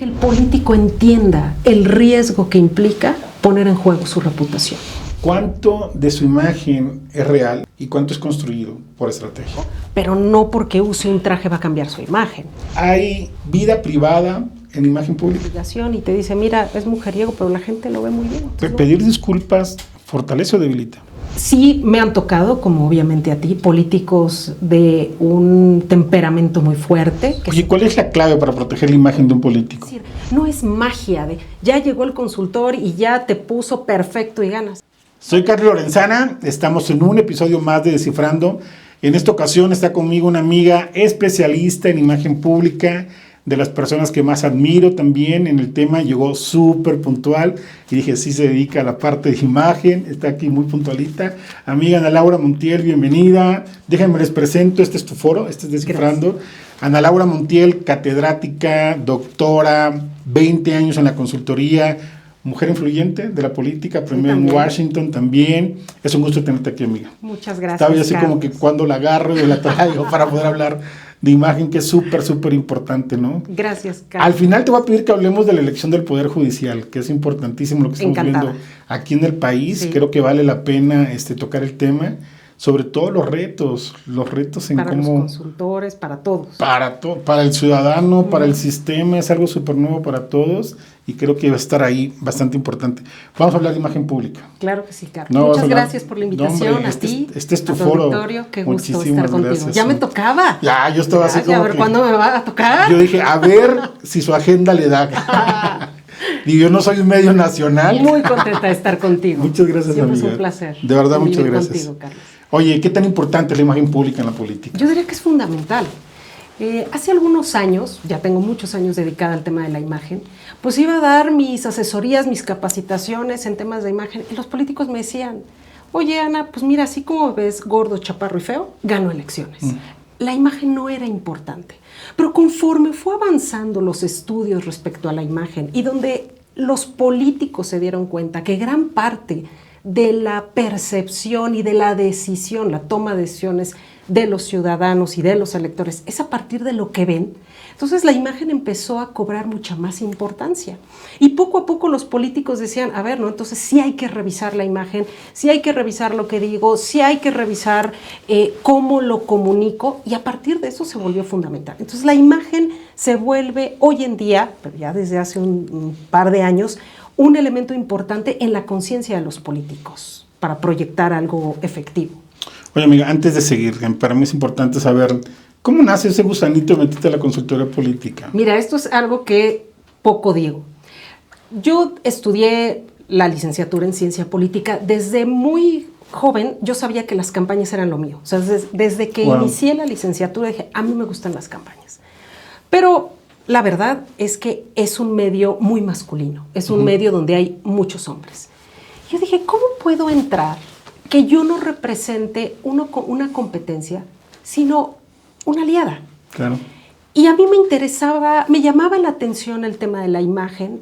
Que el político entienda el riesgo que implica poner en juego su reputación. ¿Cuánto de su imagen es real y cuánto es construido por estrategia? Pero no porque use un traje va a cambiar su imagen. ¿Hay vida privada en imagen pública? Y te dice, mira, es mujeriego, pero la gente lo ve muy bien. ¿Pedir disculpas fortalece o debilita? Sí, me han tocado, como obviamente a ti, políticos de un temperamento muy fuerte. Oye, ¿cuál es la clave para proteger la imagen de un político? Es decir, no es magia de ya llegó el consultor y ya te puso perfecto y ganas. Soy Carlos Lorenzana, estamos en un episodio más de Descifrando. En esta ocasión está conmigo una amiga especialista en imagen pública, de las personas que más admiro también en el tema. Llegó súper puntual y dije, sí se dedica a la parte de imagen, está aquí muy puntualita. Amiga Ana Laura Montiel, bienvenida. Déjenme les presento, este es tu foro, este es Descifrando. Gracias. Ana Laura Montiel, catedrática, doctora, 20 años en la consultoría, mujer influyente de la política, premio en Washington también. Es un gusto tenerte aquí, amiga. Muchas gracias. Estaba yo así como que cuando la agarro y la traigo para poder hablar de imagen, que es súper importante, ¿no? Gracias, Carlos. Al final te voy a pedir que hablemos de la elección del Poder Judicial, que es importantísimo lo que estamos viendo aquí en el país. Sí. Creo que vale la pena tocar el tema, sobre todo los retos en para cómo... Para los consultores, para todos. Para el ciudadano, para el sistema, es algo súper nuevo para todos y creo que va a estar ahí bastante importante. Vamos a hablar de imagen pública. Claro que sí, Carlos. Muchas gracias por la invitación, hombre, a ti. Este es tu foro. Qué gusto estar contigo. Gracias. Ya me tocaba. Ya, yo estaba así como a ver, que, ¿cuándo me va a tocar? Yo dije, a ver si su agenda le da. Y yo no soy un medio nacional. Muy contenta de estar contigo. Muchas gracias, siempre amiga. Es un placer. De verdad, muchas gracias. Contigo, Carlos. Oye, ¿qué tan importante es la imagen pública en la política? Yo diría que es fundamental. Hace algunos años, ya tengo muchos años dedicada al tema de la imagen, pues iba a dar mis asesorías, mis capacitaciones en temas de imagen, y los políticos me decían, oye, Ana, pues mira, así como ves gordo, chaparro y feo, gano elecciones. La imagen no era importante, pero conforme fue avanzando los estudios respecto a la imagen y donde los políticos se dieron cuenta que gran parte de la percepción y de la decisión, la toma de decisiones de los ciudadanos y de los electores, es a partir de lo que ven. Entonces la imagen empezó a cobrar mucha más importancia. Y poco a poco los políticos decían, a ver, ¿no? Entonces sí hay que revisar la imagen, sí hay que revisar lo que digo, sí hay que revisar cómo lo comunico, y a partir de eso se volvió fundamental. Entonces la imagen se vuelve hoy en día, pero ya desde hace un par de años, un elemento importante en la conciencia de los políticos para proyectar algo efectivo. Oye, amiga, antes de seguir, para mí es importante saber cómo nace ese gusanito de meterte a la consultoría política. Mira, esto es algo que poco digo. Yo estudié la licenciatura en ciencia política. Desde muy joven yo sabía que las campañas eran lo mío. O sea, desde que inicié la licenciatura dije, a mí me gustan las campañas. Pero la verdad es que es un medio muy masculino, es un medio donde hay muchos hombres. Yo dije, ¿cómo puedo entrar que yo no represente una competencia, sino una aliada? Claro. Y a mí me interesaba, me llamaba la atención el tema de la imagen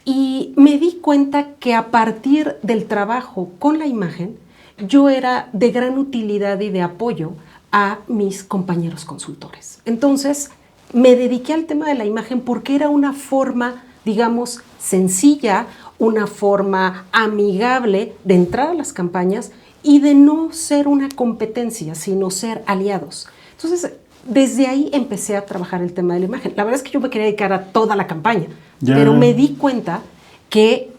y me di cuenta que a partir del trabajo con la imagen, yo era de gran utilidad y de apoyo a mis compañeros consultores. Entonces, me dediqué al tema de la imagen porque era una forma, digamos, sencilla, una forma amigable de entrar a las campañas y de no ser una competencia, sino ser aliados. Entonces, desde ahí empecé a trabajar el tema de la imagen. La verdad es que yo me quería dedicar a toda la campaña, pero me di cuenta que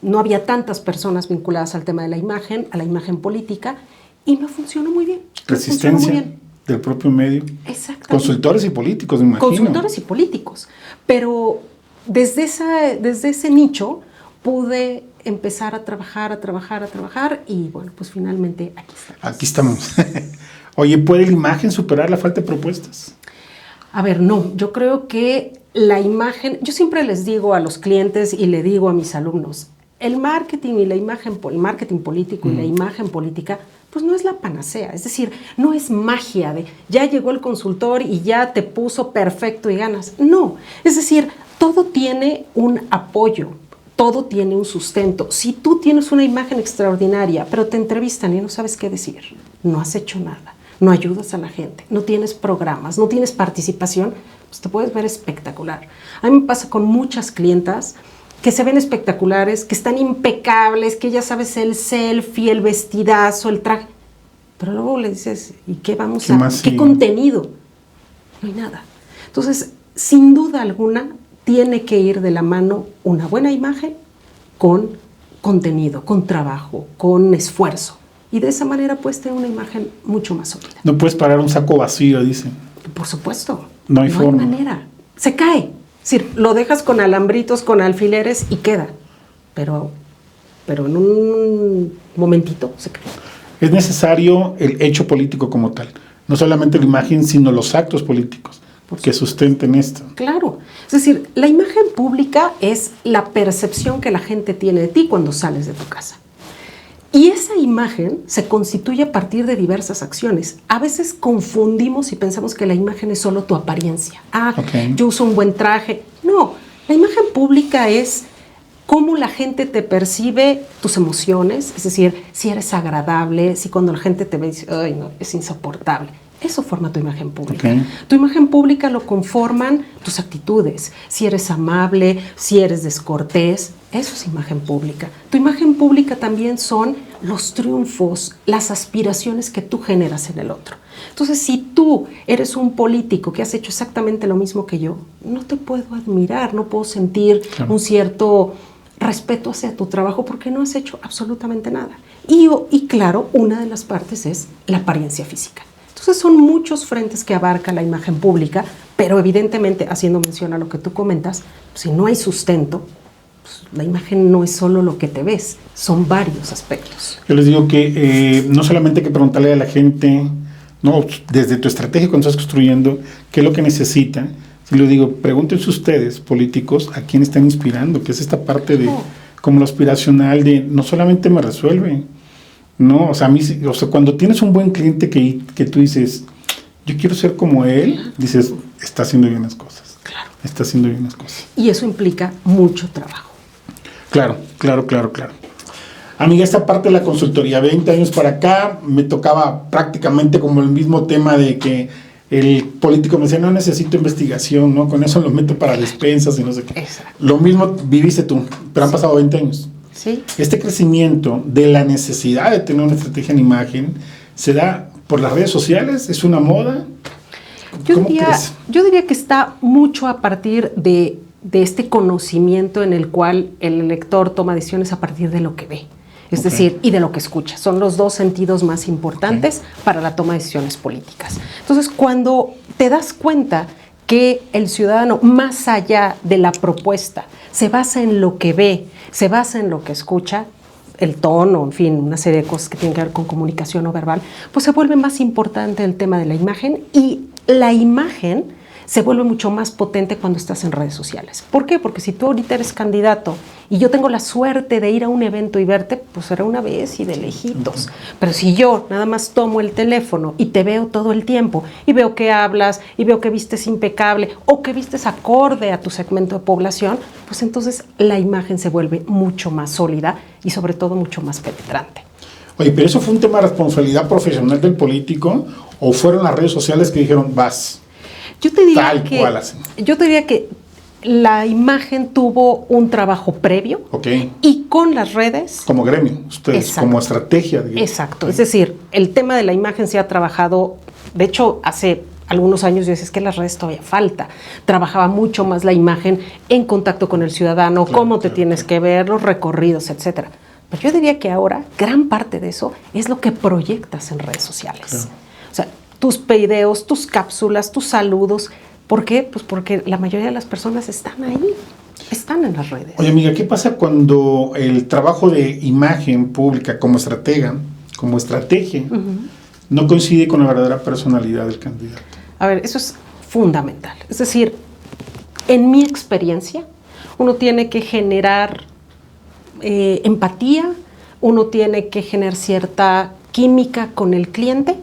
no había tantas personas vinculadas al tema de la imagen, a la imagen política, y me funcionó muy bien. Resistencia del propio medio. Exactamente. Consultores y políticos, me imagino. Consultores y políticos. Pero desde ese nicho pude empezar a trabajar y bueno, pues finalmente aquí estamos. Aquí estamos. Oye, ¿puede la imagen superar la falta de propuestas? A ver, no, yo creo que la imagen, yo siempre les digo a los clientes y le digo a mis alumnos, el marketing y la imagen, el marketing político y la imagen política, pues no es la panacea, es decir, no es magia de ya llegó el consultor y ya te puso perfecto y ganas. No, es decir, todo tiene un apoyo, todo tiene un sustento. Si tú tienes una imagen extraordinaria, pero te entrevistan y no sabes qué decir, no has hecho nada, no ayudas a la gente, no tienes programas, no tienes participación, pues te puedes ver espectacular. A mí me pasa con muchas clientas que se ven espectaculares, que están impecables, que ya sabes, el selfie, el vestidazo, el traje. Pero luego le dices, ¿y qué vamos a hacer? ¿Qué contenido? No hay nada. Entonces, sin duda alguna, tiene que ir de la mano una buena imagen con contenido, con trabajo, con esfuerzo. Y de esa manera puedes tener una imagen mucho más sólida. No puedes parar un saco vacío, dicen. Por supuesto. No hay forma. No hay manera. Se cae. Es decir, lo dejas con alambritos, con alfileres y queda. Pero en un momentito se cae. Es necesario el hecho político como tal. No solamente la imagen, sino los actos políticos que sustenten esto. Claro. Es decir, la imagen pública es la percepción que la gente tiene de ti cuando sales de tu casa. Y esa imagen se constituye a partir de diversas acciones. A veces confundimos y pensamos que la imagen es solo tu apariencia. Yo uso un buen traje. No, la imagen pública es cómo la gente te percibe, tus emociones, es decir, si eres agradable, si cuando la gente te ve dice, ay no, es insoportable. Eso forma tu imagen pública. Tu imagen pública lo conforman tus actitudes. Si eres amable, si eres descortés, eso es imagen pública. Tu imagen pública también son los triunfos, las aspiraciones que tú generas en el otro. Entonces, si tú eres un político que has hecho exactamente lo mismo que yo, no te puedo admirar, no puedo sentir un cierto respeto hacia tu trabajo porque no has hecho absolutamente nada. Y claro, una de las partes es la apariencia física. Entonces son muchos frentes que abarca la imagen pública, pero evidentemente, haciendo mención a lo que tú comentas, si no hay sustento, pues la imagen no es solo lo que te ves, son varios aspectos. Yo les digo que no solamente hay que preguntarle a la gente, no, desde tu estrategia cuando estás construyendo, qué es lo que necesita. Si lo digo, pregúntense ustedes, políticos, a quién están inspirando, que es esta parte de, como lo aspiracional de, no solamente me resuelve. No, o sea, cuando tienes un buen cliente que tú dices, yo quiero ser como él, dices, está haciendo bien las cosas. Claro. Está haciendo bien las cosas. Y eso implica mucho trabajo. Claro. Amiga, esta parte de la consultoría, 20 años para acá, me tocaba prácticamente como el mismo tema de que el político me decía, no necesito investigación, ¿no? Con eso lo meto para despensas y no sé qué. Exacto. Lo mismo viviste tú, pero han pasado 20 años. Sí. Este crecimiento de la necesidad de tener una estrategia en imagen se da por las redes sociales, es una moda. Yo diría que está mucho a partir de este conocimiento en el cual el elector toma decisiones a partir de lo que ve, es decir, y de lo que escucha. Son los dos sentidos más importantes para la toma de decisiones políticas. Entonces, cuando te das cuenta que el ciudadano, más allá de la propuesta, se basa en lo que ve, se basa en lo que escucha, el tono, en fin, una serie de cosas que tienen que ver con comunicación no verbal, pues se vuelve más importante el tema de la imagen, y la imagen se vuelve mucho más potente cuando estás en redes sociales. ¿Por qué? Porque si tú ahorita eres candidato y yo tengo la suerte de ir a un evento y verte, pues será una vez y de lejitos. Pero si yo nada más tomo el teléfono y te veo todo el tiempo y veo que hablas y veo que vistes impecable o que vistes acorde a tu segmento de población, pues entonces la imagen se vuelve mucho más sólida y sobre todo mucho más penetrante. Oye, pero ¿eso fue un tema de responsabilidad profesional del político o fueron las redes sociales que dijeron, vas? Yo te diría que la imagen tuvo un trabajo previo y con las redes. Como gremio, ustedes, como estrategia. Digamos. Exacto, es decir, el tema de la imagen se ha trabajado, de hecho, hace algunos años yo decía, es que las redes todavía falta. Trabajaba mucho más la imagen en contacto con el ciudadano, cómo te tienes que ver, los recorridos, etcétera. Pero yo diría que ahora gran parte de eso es lo que proyectas en redes sociales. Claro. O sea, tus videos, tus cápsulas, tus saludos. ¿Por qué? Pues porque la mayoría de las personas están ahí, están en las redes. Oye, amiga, ¿qué pasa cuando el trabajo de imagen pública como estratega, como estrategia, no coincide con la verdadera personalidad del candidato? A ver, eso es fundamental. Es decir, en mi experiencia, uno tiene que generar empatía, uno tiene que generar cierta química con el cliente,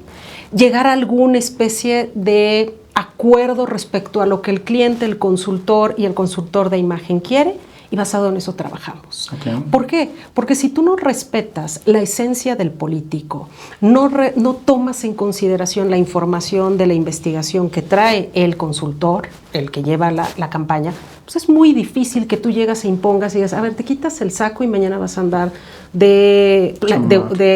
llegar a alguna especie de acuerdo respecto a lo que el cliente, el consultor y el consultor de imagen quiere, y basado en eso trabajamos. Okay. ¿Por qué? Porque si tú no respetas la esencia del político, no tomas en consideración la información de la investigación que trae el consultor, el que lleva la campaña, pues es muy difícil que tú llegas e impongas y digas, a ver, te quitas el saco y mañana vas a andar de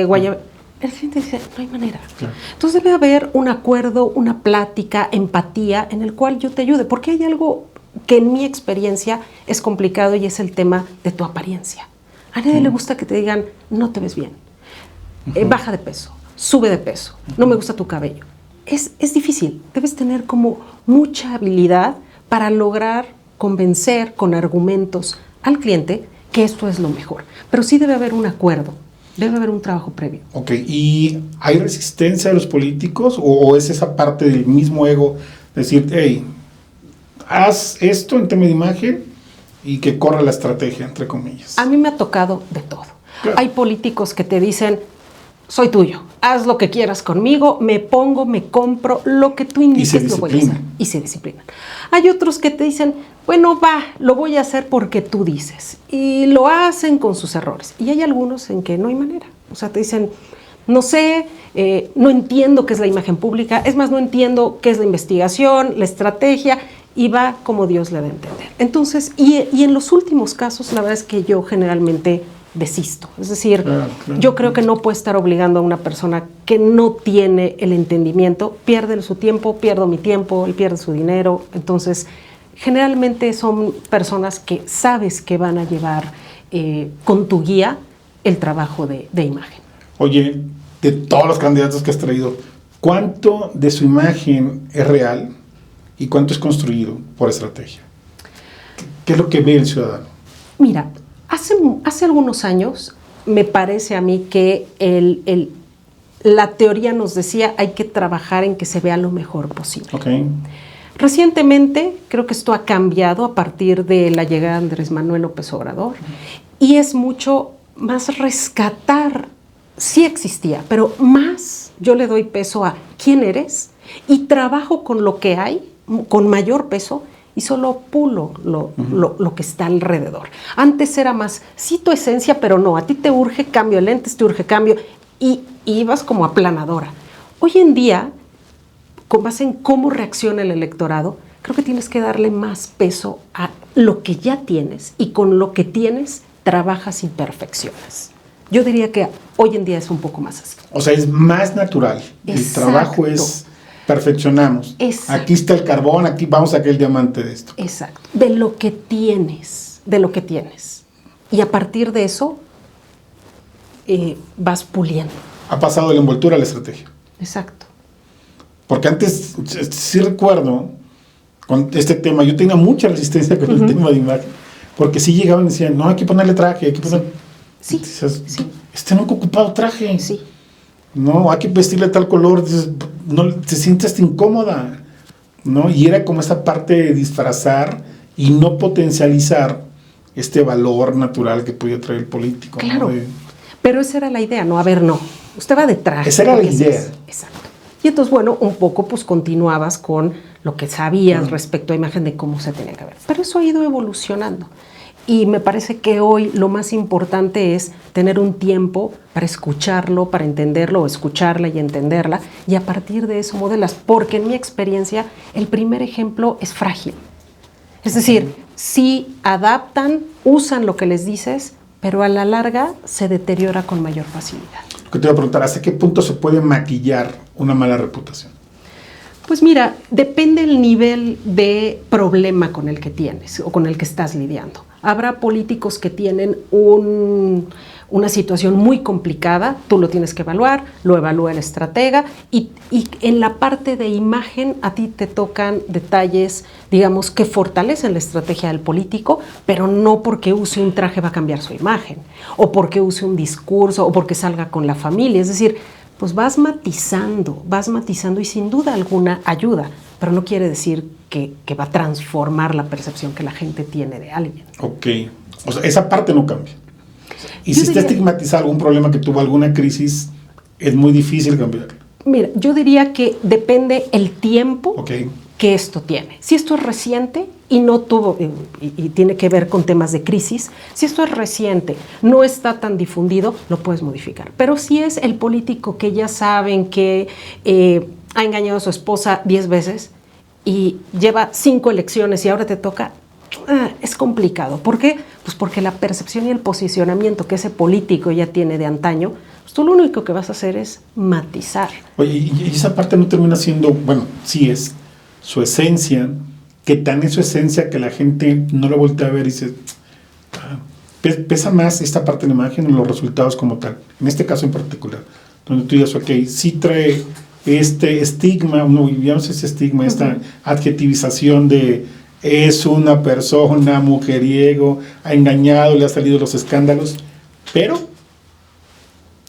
guayaba. La gente dice, no hay manera. Claro. Entonces debe haber un acuerdo, una plática, empatía en el cual yo te ayude, porque hay algo que en mi experiencia es complicado y es el tema de tu apariencia. A nadie le gusta que te digan, no te ves bien, baja de peso, sube de peso, no me gusta tu cabello. Es difícil, debes tener como mucha habilidad para lograr convencer con argumentos al cliente que esto es lo mejor. Pero sí debe haber un acuerdo. Debe haber un trabajo previo. Ok, ¿y hay resistencia de los políticos o es esa parte del mismo ego? Decir, hey, haz esto en tema de imagen y que corra la estrategia, entre comillas. A mí me ha tocado de todo. Claro. Hay políticos que te dicen, soy tuyo, haz lo que quieras conmigo, me pongo, me compro, lo que tú indiques lo voy a hacer. Y se disciplinan. Hay otros que te dicen, bueno, lo voy a hacer porque tú dices. Y lo hacen con sus errores. Y hay algunos en que no hay manera. O sea, te dicen, no sé, no entiendo qué es la imagen pública, es más, no entiendo qué es la investigación, la estrategia, y va como Dios le da a entender. Entonces, y en los últimos casos, la verdad es que yo generalmente desisto. Es decir, claro. Yo creo que no puedo estar obligando a una persona que no tiene el entendimiento, pierde su tiempo, pierdo mi tiempo, él pierde su dinero. Entonces, generalmente son personas que sabes que van a llevar con tu guía el trabajo de imagen. Oye, de todos los candidatos que has traído, ¿cuánto de su imagen es real y cuánto es construido por estrategia? ¿Qué es lo que ve el ciudadano? Mira, hace algunos años me parece a mí que la teoría nos decía hay que trabajar en que se vea lo mejor posible. Okay. Recientemente creo que esto ha cambiado a partir de la llegada de Andrés Manuel López Obrador y es mucho más rescatar, sí existía, pero más yo le doy peso a quién eres y trabajo con lo que hay, con mayor peso y solo pulo lo que está alrededor. Antes era más, sí tu esencia, pero no, a ti te urge cambio de lentes, te urge cambio y ibas como aplanadora. Hoy en día, con base en cómo reacciona el electorado, creo que tienes que darle más peso a lo que ya tienes y con lo que tienes trabajas imperfecciones. Yo diría que hoy en día es un poco más así. O sea, es más natural. Exacto. El trabajo es perfeccionamos. Exacto. Aquí está el carbón, aquí vamos a sacar el diamante de esto. Exacto. De lo que tienes, Y a partir de eso vas puliendo. Ha pasado de la envoltura a la estrategia. Exacto. Porque antes, sí recuerdo, con este tema, yo tenía mucha resistencia con el tema de imagen, porque sí llegaban y decían, no, hay que ponerle traje, hay que ponerle... Sí, dices, sí. Nunca ocupado traje. Sí. No, hay que vestirle tal color, dices, no, te sientes incómoda, ¿no? Y era como esa parte de disfrazar y no potencializar este valor natural que podía traer el político. Claro, ¿no? pero esa era la idea, no, a ver, no, usted va de traje. Esa era la idea. Exacto. Y entonces, bueno, un poco pues continuabas con lo que sabías respecto a imagen de cómo se tenía que ver. Pero eso ha ido evolucionando. Y me parece que hoy lo más importante es tener un tiempo para escucharlo, para entenderlo, o escucharla y entenderla, y a partir de eso modelas. Porque en mi experiencia, el primer ejemplo es frágil. Es decir, sí adaptan, usan lo que les dices, pero a la larga se deteriora con mayor facilidad. Lo que te iba a preguntar, ¿hasta qué punto se puede maquillar una mala reputación? Pues mira, depende el nivel de problema con el que tienes o con el que estás lidiando. Habrá políticos que tienen una situación muy complicada, tú lo tienes que evaluar, lo evalúa el estratega y en la parte de imagen a ti te tocan detalles, digamos, que fortalecen la estrategia del político, pero no porque use un traje va a cambiar su imagen, o porque use un discurso, o porque salga con la familia. Es decir, pues vas matizando y sin duda alguna ayuda, pero no quiere decir que va a transformar la percepción que la gente tiene de alguien. Ok, o sea, esa parte no cambia. Y si está estigmatizado algún problema que tuvo alguna crisis, es muy difícil cambiarlo. Mira, yo diría que depende el tiempo que esto tiene. Si esto es reciente y no tuvo, y tiene que ver con temas de crisis, si esto es reciente, no está tan difundido, lo puedes modificar. Pero si es el político que ya saben que ha engañado a su esposa 10 veces y lleva 5 elecciones y ahora te toca, es complicado. ¿Por qué? Pues porque la percepción y el posicionamiento que ese político ya tiene de antaño, pues tú lo único que vas a hacer es matizar. Oye, y esa parte no termina siendo, bueno, sí es su esencia, que tan es su esencia que la gente no lo voltea a ver y dice, pesa más esta parte de la imagen en los resultados como tal, en este caso en particular, donde tú dices, ok, sí trae este estigma, ya no sé si estigma, esta adjetivización de es una persona mujeriego, ha engañado, le ha salido los escándalos, pero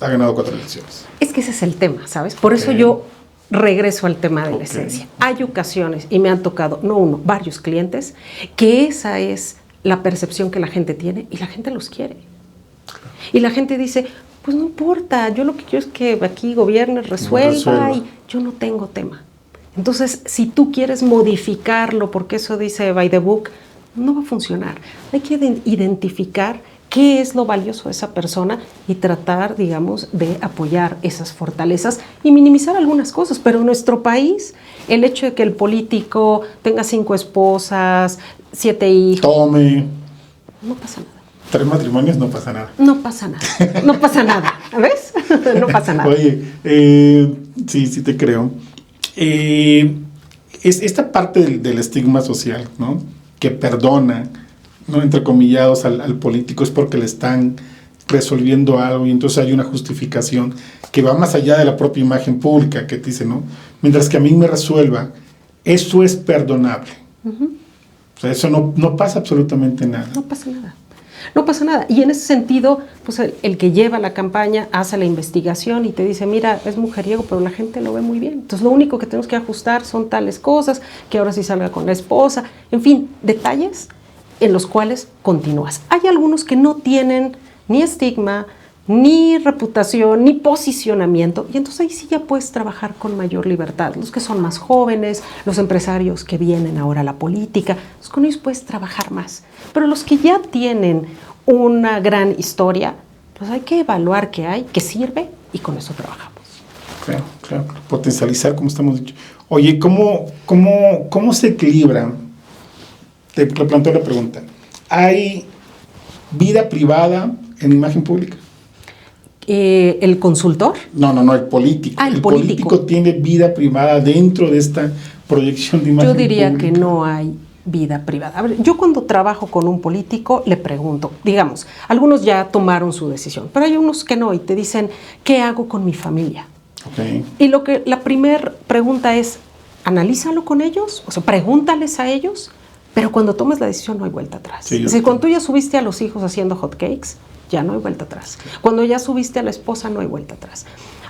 ha ganado 4 elecciones. Es que ese es el tema, ¿sabes? Por eso yo regreso al tema de la esencia. Hay ocasiones, y me han tocado, no uno, varios clientes, que esa es la percepción que la gente tiene y la gente los quiere. Y la gente dice, pues no importa, yo lo que quiero es que aquí gobierne, resuelva. Y yo no tengo tema. Entonces, si tú quieres modificarlo, porque eso dice by the book, no va a funcionar. Hay que identificar qué es lo valioso de esa persona y tratar, digamos, de apoyar esas fortalezas y minimizar algunas cosas. Pero en nuestro país, el hecho de que el político tenga 5 esposas, 7 hijos... Tome. No pasa nada. 3 matrimonios, no pasa nada. No pasa nada. No pasa nada. ¿Ves? No pasa nada. Oye, sí te creo. Esta parte del estigma social, ¿no? Que perdona, ¿no? Entrecomillados al político, es porque le están resolviendo algo y entonces hay una justificación que va más allá de la propia imagen pública que te dice, ¿no? Mientras que a mí me resuelva, eso es perdonable. O sea, eso no pasa absolutamente nada. No pasa nada. No pasa nada. Y en ese sentido, pues el que lleva la campaña hace la investigación y te dice, mira, es mujeriego, pero la gente lo ve muy bien. Entonces lo único que tenemos que ajustar son tales cosas, que ahora sí salga con la esposa, en fin, detalles en los cuales continúas. Hay algunos que no tienen ni estigma, ni reputación, ni posicionamiento, y entonces ahí sí ya puedes trabajar con mayor libertad. Los que son más jóvenes, los empresarios que vienen ahora a la política, pues con ellos puedes trabajar más. Pero los que ya tienen una gran historia, pues hay que evaluar qué hay, qué sirve, y con eso trabajamos. Claro. Potencializar, como estamos dicho. Oye, ¿cómo se equilibra? Te planteo la pregunta. ¿Hay vida privada en imagen pública? ¿El consultor? No, el político. El político tiene vida privada dentro de esta proyección de imagen pública. Yo diría pública. Que no hay vida privada. A ver, yo cuando trabajo con un político le pregunto, digamos, algunos ya tomaron su decisión, pero hay unos que no y te dicen, ¿qué hago con mi familia? Okay. Y la primera pregunta es, analízalo con ellos, o sea, pregúntales a ellos, pero cuando tomes la decisión no hay vuelta atrás. Sí, es decir, cuando tú ya subiste a los hijos haciendo hot cakes, ya no hay vuelta atrás. Cuando ya subiste a la esposa, no hay vuelta atrás.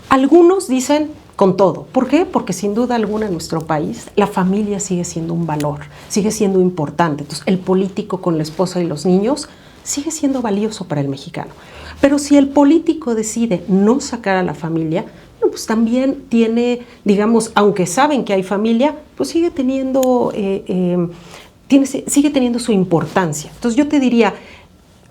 Algunos dicen con todo. ¿Por qué? Porque sin duda alguna en nuestro país la familia sigue siendo un valor, sigue siendo importante. Entonces, el político con la esposa y los niños sigue siendo valioso para el mexicano. Pero si el político decide no sacar a la familia, bueno, pues también tiene, digamos, aunque saben que hay familia, pues sigue teniendo, sigue teniendo su importancia. Entonces, yo te diría,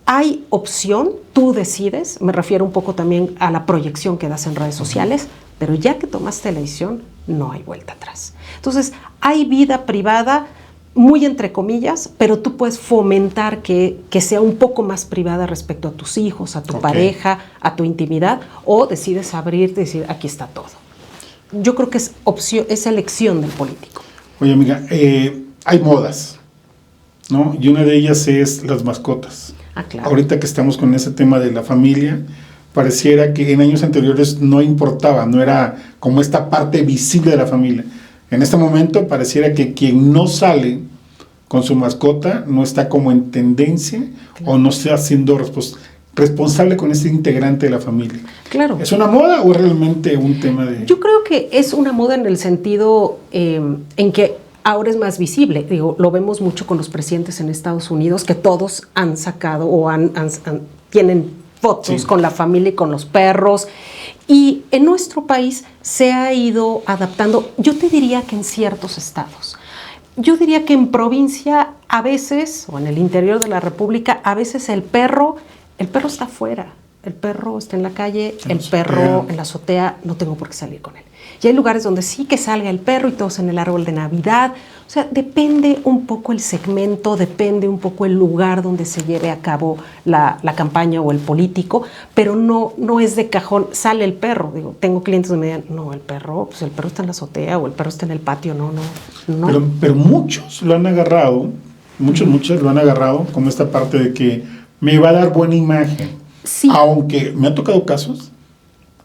hay opción, tú decides, me refiero un poco también a la proyección que das en redes sociales, pero ya que tomaste la decisión, no hay vuelta atrás. Entonces, hay vida privada, muy entre comillas, pero tú puedes fomentar que sea un poco más privada respecto a tus hijos, a tu pareja, a tu intimidad, o decides abrirte y decir, aquí está todo. Yo creo que es elección del político. Oye, amiga, hay modas, ¿no? Y una de ellas es las mascotas. Claro. Ahorita que estamos con ese tema de la familia, pareciera que en años anteriores no importaba, no era como esta parte visible de la familia. En este momento pareciera que quien no sale con su mascota no está como en tendencia, claro, o no está siendo responsable con ese integrante de la familia. Claro. ¿Es una moda o es realmente un tema de...? Yo creo que es una moda en el sentido en que ahora es más visible. Digo, lo vemos mucho con los presidentes en Estados Unidos, que todos han sacado o tienen fotos, sí, con la familia y con los perros. Y en nuestro país se ha ido adaptando, yo te diría que en ciertos estados. Yo diría que en provincia a veces, o en el interior de la República, a veces el perro está afuera, el perro está en la calle, el perro en la azotea, no tengo por qué salir con él. Y hay lugares donde sí que salga el perro y todos en el árbol de Navidad. O sea, depende un poco el segmento, depende un poco el lugar donde se lleve a cabo la campaña o el político, pero no es de cajón, sale el perro. Digo, tengo clientes que me digan, no, el perro está en la azotea o el perro está en el patio, no. Pero muchos lo han agarrado, muchos lo han agarrado como esta parte de que me va a dar buena imagen. Sí. Aunque me han tocado casos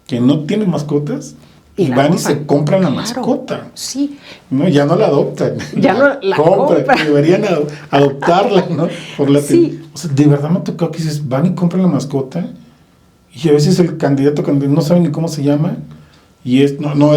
que no tienen mascotas y van y se compran la mascota. Sí. No, ya no la adoptan. Ya no la compran. Deberían adoptarla, ¿no? Sí. O sea, de verdad me ha tocado que dices, van y compran la mascota y a veces el candidato no sabe ni cómo se llama y es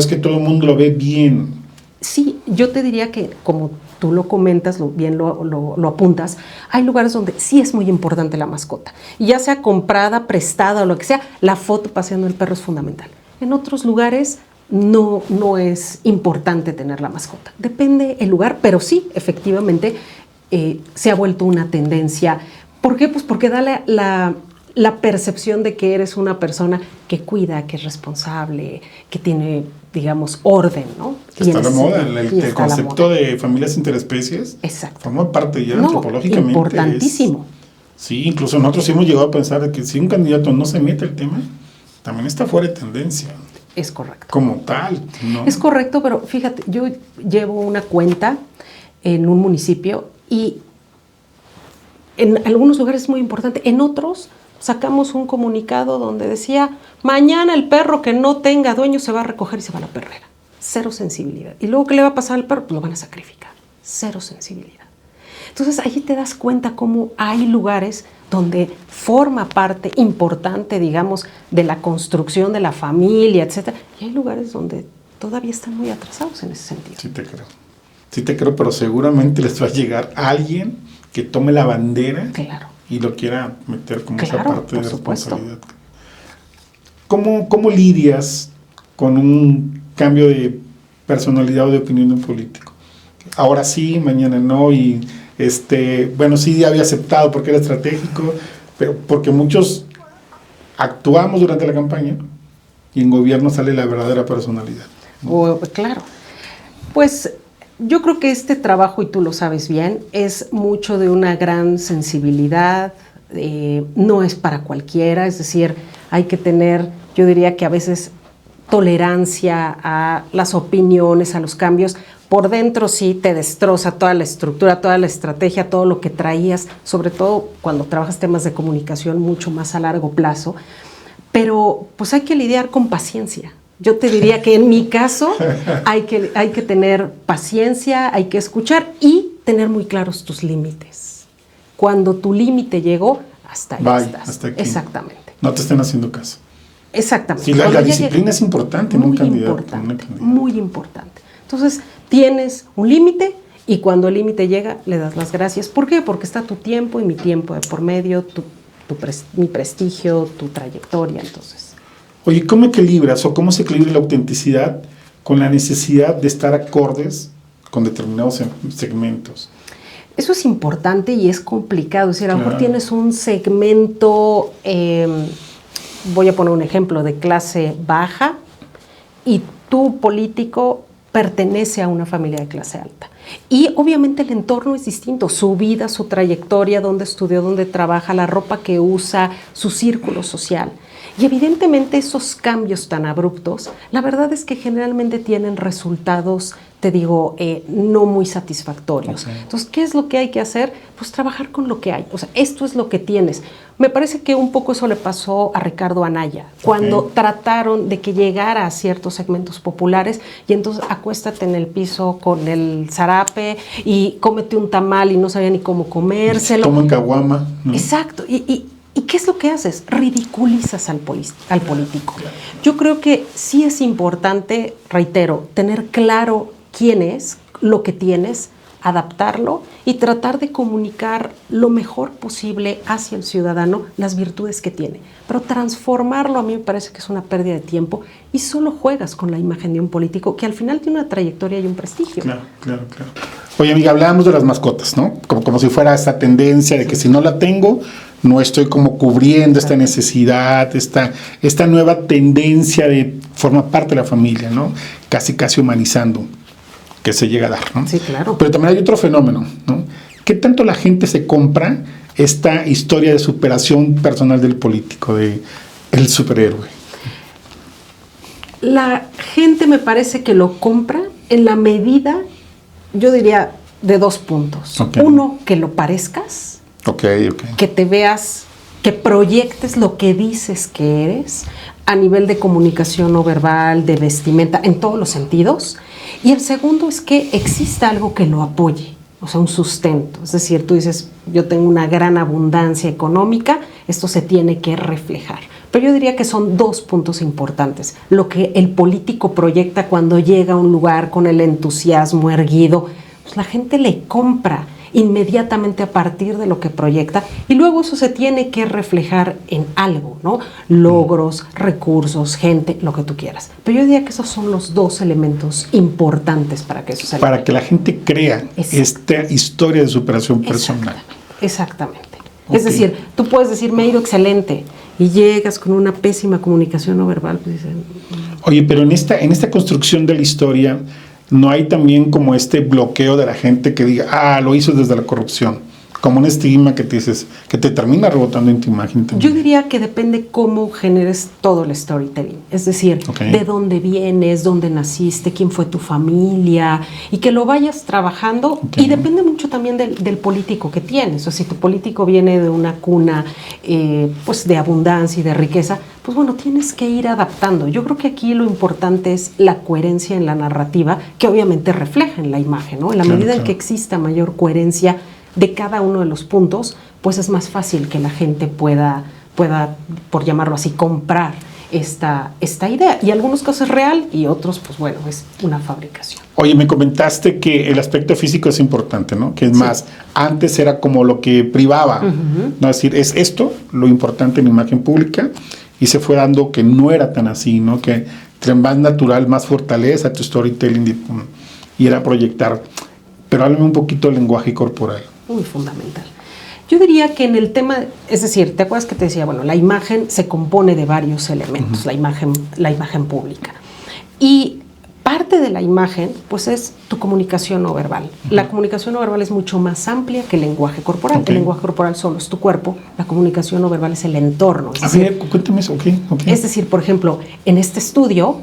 que todo el mundo lo ve bien. Sí, yo te diría que como tú lo comentas, bien lo apuntas, hay lugares donde sí es muy importante la mascota. Y ya sea comprada, prestada o lo que sea, la foto paseando el perro es fundamental. En otros lugares no es importante tener la mascota. Depende el lugar, pero sí, efectivamente, se ha vuelto una tendencia. ¿Por qué? Pues porque da la percepción de que eres una persona que cuida, que es responsable, que tiene, digamos, orden, ¿no? Está la moda, el concepto de familias interespecies. Exacto. Forma parte ya antropológicamente. Importantísimo. Sí, incluso nosotros hemos llegado a pensar que si un candidato no se mete el tema, también está fuera de tendencia. Es correcto. Como tal, ¿no? Es correcto, pero fíjate, yo llevo una cuenta en un municipio y en algunos lugares es muy importante, en otros sacamos un comunicado donde decía, mañana el perro que no tenga dueño se va a recoger y se va a la perrera. Cero sensibilidad. Y luego, ¿qué le va a pasar al perro? Pues lo van a sacrificar. Cero sensibilidad. Entonces, ahí te das cuenta cómo hay lugares donde forma parte importante, digamos, de la construcción de la familia, etc. Y hay lugares donde todavía están muy atrasados en ese sentido. Sí te creo, pero seguramente les va a llegar alguien que tome la bandera. Claro. Y lo quiera meter como esa parte de responsabilidad. ¿Cómo lidias con un cambio de personalidad o de opinión de un político? Ahora sí, mañana no, y sí había aceptado porque era estratégico, pero porque muchos actuamos durante la campaña y en gobierno sale la verdadera personalidad, ¿no? Claro. Pues yo creo que este trabajo, y tú lo sabes bien, es mucho de una gran sensibilidad, no es para cualquiera, es decir, hay que tener, yo diría que a veces tolerancia a las opiniones, a los cambios. Por dentro sí te destroza toda la estructura, toda la estrategia, todo lo que traías, sobre todo cuando trabajas temas de comunicación mucho más a largo plazo, pero pues hay que lidiar con paciencia. Yo te diría que en mi caso hay que tener paciencia, hay que escuchar y tener muy claros tus límites. Cuando tu límite llegó, hasta ahí estás. Hasta aquí. Exactamente. No te estén haciendo caso. Exactamente. Sí, la disciplina es importante en un candidato. Muy importante. Entonces, tienes un límite y cuando el límite llega, le das las gracias. ¿Por qué? Porque está tu tiempo y mi tiempo de por medio, mi prestigio, tu trayectoria, entonces. Oye, ¿cómo equilibras o cómo se equilibra la autenticidad con la necesidad de estar acordes con determinados segmentos? Eso es importante y es complicado. Es decir, a lo mejor tienes un segmento, voy a poner un ejemplo, de clase baja y tu político pertenece a una familia de clase alta. Y obviamente el entorno es distinto, su vida, su trayectoria, dónde estudió, dónde trabaja, la ropa que usa, su círculo social. Y evidentemente esos cambios tan abruptos, la verdad es que generalmente tienen resultados, te digo, no muy satisfactorios. Okay. Entonces, ¿qué es lo que hay que hacer? Pues trabajar con lo que hay. O sea, esto es lo que tienes. Me parece que un poco eso le pasó a Ricardo Anaya, cuando trataron de que llegara a ciertos segmentos populares y entonces acuéstate en el piso con el zarape y cómete un tamal y no sabía ni cómo comérselo. Toman caguama, ¿no? Exacto. ¿Y qué es lo que haces? Ridiculizas al político. Yo creo que sí es importante, reitero, tener claro quién es, lo que tienes, adaptarlo y tratar de comunicar lo mejor posible hacia el ciudadano las virtudes que tiene. Pero transformarlo a mí me parece que es una pérdida de tiempo y solo juegas con la imagen de un político que al final tiene una trayectoria y un prestigio. Claro. Oye, amiga, hablábamos de las mascotas, ¿no? Como si fuera esta tendencia de que si no la tengo, no estoy como cubriendo esta necesidad, esta nueva tendencia de formar parte de la familia, ¿no? Casi humanizando, que se llega a dar, ¿no? Sí, claro. Pero también hay otro fenómeno, ¿no? ¿Qué tanto la gente se compra esta historia de superación personal del político, de el superhéroe? La gente me parece que lo compra en la medida, yo diría, de 2 puntos. Okay. Uno, que lo parezcas. Okay. Que te veas, que proyectes lo que dices que eres a nivel de comunicación no verbal, de vestimenta, en todos los sentidos. Y el segundo es que exista algo que lo apoye, o sea, un sustento. Es decir, tú dices, yo tengo una gran abundancia económica, esto se tiene que reflejar. Pero yo diría que son 2 puntos importantes. Lo que el político proyecta cuando llega a un lugar con el entusiasmo erguido, pues la gente le compra inmediatamente a partir de lo que proyecta y luego eso se tiene que reflejar en algo, ¿no? Logros, recursos, gente, lo que tú quieras. Pero yo diría que esos son los 2 elementos importantes para que eso se para que la gente crea esta historia de superación personal. Exactamente. Okay. Es decir, tú puedes decir, me ha ido excelente, y llegas con una pésima comunicación no verbal, pues dicen... Oye, pero en esta construcción de la historia, ¿no hay también como este bloqueo de la gente que diga, lo hizo desde la corrupción? Como un estigma que te dices, que te termina rebotando en tu imagen también. Yo diría que depende cómo generes todo el storytelling. Es decir, de dónde vienes, dónde naciste, quién fue tu familia, y que lo vayas trabajando. Y depende mucho también del político que tienes. O sea, si tu político viene de una cuna pues de abundancia y de riqueza, pues bueno, tienes que ir adaptando. Yo creo que aquí lo importante es la coherencia en la narrativa, que obviamente refleja en la imagen, ¿no? En la medida en que exista mayor coherencia de cada uno de los puntos, pues es más fácil que la gente pueda, por llamarlo así, comprar esta idea. Y en algunos casos es real y otros, pues bueno, es una fabricación. Oye, me comentaste que el aspecto físico es importante, ¿no? Que es más, antes era como lo que privaba, ¿no? Es decir, es esto lo importante en imagen pública, y se fue dando que no era tan así, ¿no? Que entre más natural, más fortaleza tu storytelling y era proyectar. Pero háblame un poquito del lenguaje corporal. Muy fundamental. Yo diría que en el tema, es decir, ¿te acuerdas que te decía? Bueno, la imagen se compone de varios elementos, la imagen pública. Y parte de la imagen, pues es tu comunicación no verbal. La comunicación no verbal es mucho más amplia que el lenguaje corporal. El lenguaje corporal solo es tu cuerpo, la comunicación no verbal es el entorno. Es decir, cuéntame eso, Es decir, por ejemplo, en este estudio,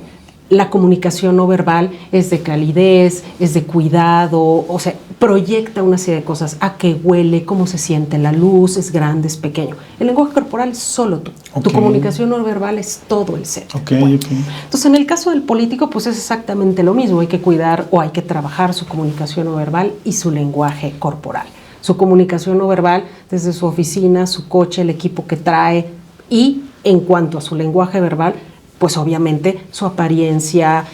la comunicación no verbal es de calidez, es de cuidado, o sea, proyecta una serie de cosas, a qué huele, cómo se siente la luz, es grande, es pequeño. El lenguaje corporal es solo tú. Tu comunicación no verbal es todo el ser. Entonces, en el caso del político, pues es exactamente lo mismo. Hay que cuidar o hay que trabajar su comunicación no verbal y su lenguaje corporal. Su comunicación no verbal desde su oficina, su coche, el equipo que trae, y en cuanto a su lenguaje verbal, pues obviamente su apariencia,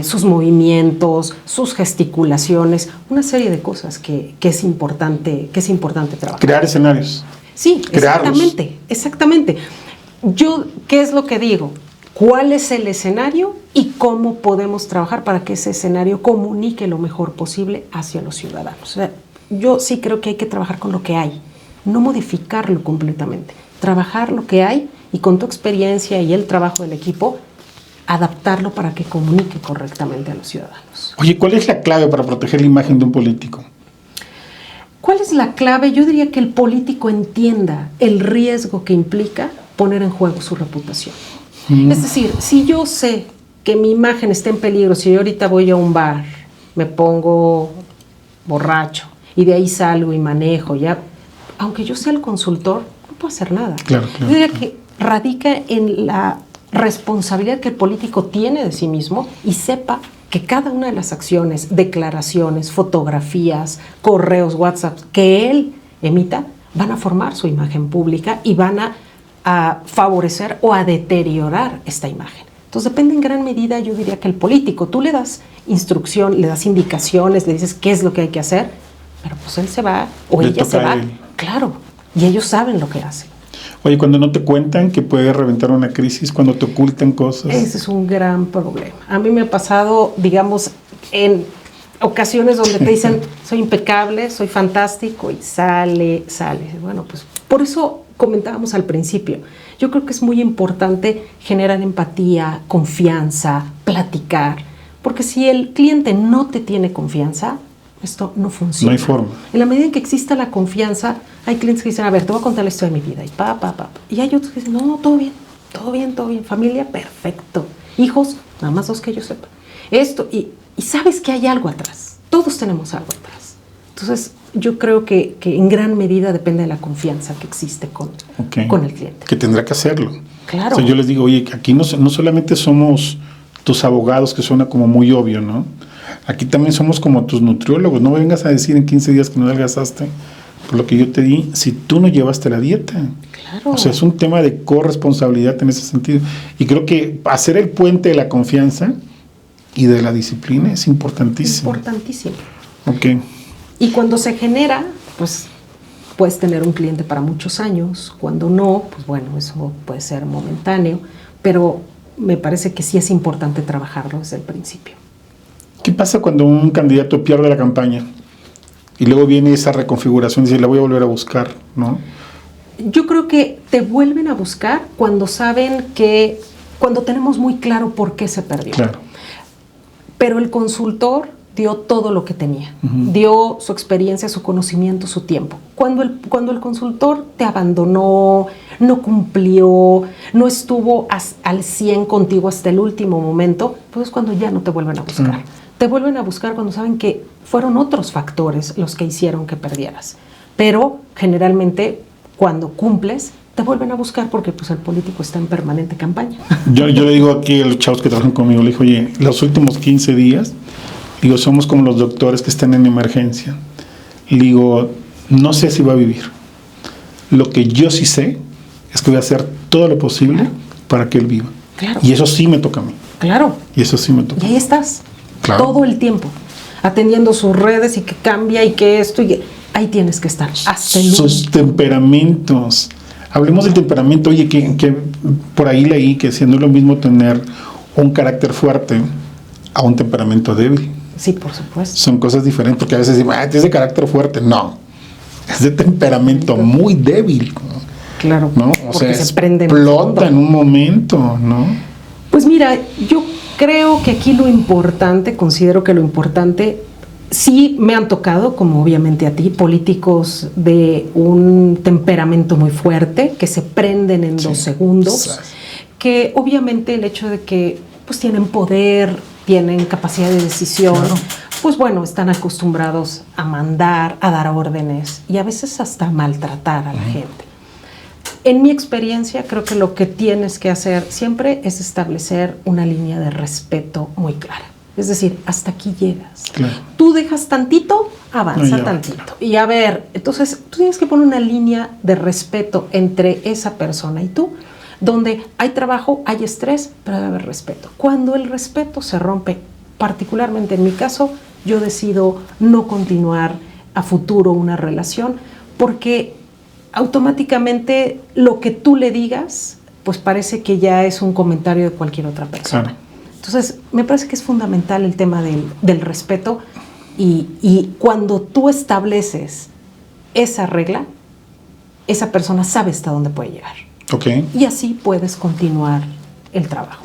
sus movimientos, sus gesticulaciones, una serie de cosas que es importante trabajar. Crear escenarios. Sí, exactamente. Yo, ¿qué es lo que digo? ¿Cuál es el escenario y cómo podemos trabajar para que ese escenario comunique lo mejor posible hacia los ciudadanos? O sea, yo sí creo que hay que trabajar con lo que hay, no modificarlo completamente, trabajar lo que hay y con tu experiencia y el trabajo del equipo, adaptarlo para que comunique correctamente a los ciudadanos. Oye, ¿cuál es la clave para proteger la imagen de un político? ¿Cuál es la clave? Yo diría que el político entienda el riesgo que implica poner en juego su reputación. Es decir, si yo sé que mi imagen está en peligro, si yo ahorita voy a un bar, me pongo borracho y de ahí salgo y manejo, ya, aunque yo sea el consultor, no puedo hacer nada. Yo diría que radica en la responsabilidad que el político tiene de sí mismo y sepa que cada una de las acciones, declaraciones, fotografías, correos, WhatsApp que él emita van a formar su imagen pública y van a favorecer o a deteriorar esta imagen. Entonces depende en gran medida, yo diría que el político, tú le das instrucción, le das indicaciones, le dices qué es lo que hay que hacer, pero pues él se va o ella se va, claro, y ellos saben lo que hacen. Oye, cuando no te cuentan que puede reventar una crisis, cuando te ocultan cosas. Ese es un gran problema. A mí me ha pasado, digamos, en ocasiones donde te dicen, soy impecable, soy fantástico, y sale. Bueno, pues por eso comentábamos al principio. Yo creo que es muy importante generar empatía, confianza, platicar, porque si el cliente no te tiene confianza, esto no funciona. No hay forma. En la medida en que exista la confianza, hay clientes que dicen, a ver, te voy a contar la historia de mi vida, y y hay otros que dicen, no, todo bien, familia, perfecto, hijos, nada más 2 que yo sepa. Esto, y sabes que hay algo atrás, todos tenemos algo atrás. Entonces, yo creo que en gran medida depende de la confianza que existe con el cliente. Que tendrá que hacerlo. Claro. O sea, yo les digo, oye, aquí no solamente somos tus abogados, que suena como muy obvio, ¿no? Aquí también somos como tus nutriólogos. No vengas a decir en 15 días que no adelgazaste por lo que yo te di, si tú no llevaste la dieta. Claro. O sea, es un tema de corresponsabilidad en ese sentido. Y creo que hacer el puente de la confianza y de la disciplina es importantísimo. Importantísimo. Ok. Y cuando se genera, pues puedes tener un cliente para muchos años. Cuando no, pues bueno, eso puede ser momentáneo. Pero me parece que sí es importante trabajarlo desde el principio. ¿Qué pasa cuando un candidato pierde la campaña y luego viene esa reconfiguración y dice, la voy a volver a buscar, ¿no? Yo creo que te vuelven a buscar cuando saben cuando tenemos muy claro por qué se perdió. Claro. Pero el consultor dio todo lo que tenía, dio su experiencia, su conocimiento, su tiempo. Cuando el consultor te abandonó, no cumplió, no estuvo al 100 contigo hasta el último momento, pues es cuando ya no te vuelven a buscar. Te vuelven a buscar cuando saben que fueron otros factores los que hicieron que perdieras. Pero generalmente cuando cumples, te vuelven a buscar porque pues, el político está en permanente campaña. Yo le digo aquí a los chavos que trabajan conmigo, le digo, oye, los últimos 15 días, digo, somos como los doctores que están en emergencia. Y digo, no sé si va a vivir. Lo que yo sí sé es que voy a hacer todo lo posible para que él viva. Claro. Y eso sí me toca a mí. Claro. Y eso sí me toca. Y ahí estás, Claro. todo el tiempo, atendiendo sus redes y que cambia y que esto, y ahí tienes que estar hasta el Sus temperamentos. Hablemos del temperamento. Oye, que por ahí leí que siendo lo mismo tener un carácter fuerte a un temperamento débil. Sí, por supuesto. Son cosas diferentes, porque a veces decimos, es de carácter fuerte. No, es de temperamento muy débil. Claro, ¿no? O porque sea, se prende explota en un momento, ¿no? Pues mira, yo creo que aquí considero que lo importante, sí me han tocado, como obviamente a ti, políticos de un temperamento muy fuerte, que se prenden en 2 segundos, que obviamente el hecho de que pues tienen poder, tienen capacidad de decisión, pues bueno, están acostumbrados a mandar, a dar órdenes y a veces hasta maltratar a la gente. En mi experiencia, creo que lo que tienes que hacer siempre es establecer una línea de respeto muy clara. Es decir, hasta aquí llegas. Claro. Tú dejas tantito, avanza tantito. Y a ver, entonces tú tienes que poner una línea de respeto entre esa persona y tú, donde hay trabajo, hay estrés, pero debe haber respeto. Cuando el respeto se rompe, particularmente en mi caso, yo decido no continuar a futuro una relación porque automáticamente lo que tú le digas, pues parece que ya es un comentario de cualquier otra persona. Claro. Entonces, me parece que es fundamental el tema del respeto y cuando tú estableces esa regla, esa persona sabe hasta dónde puede llegar. Okay. Y así puedes continuar el trabajo.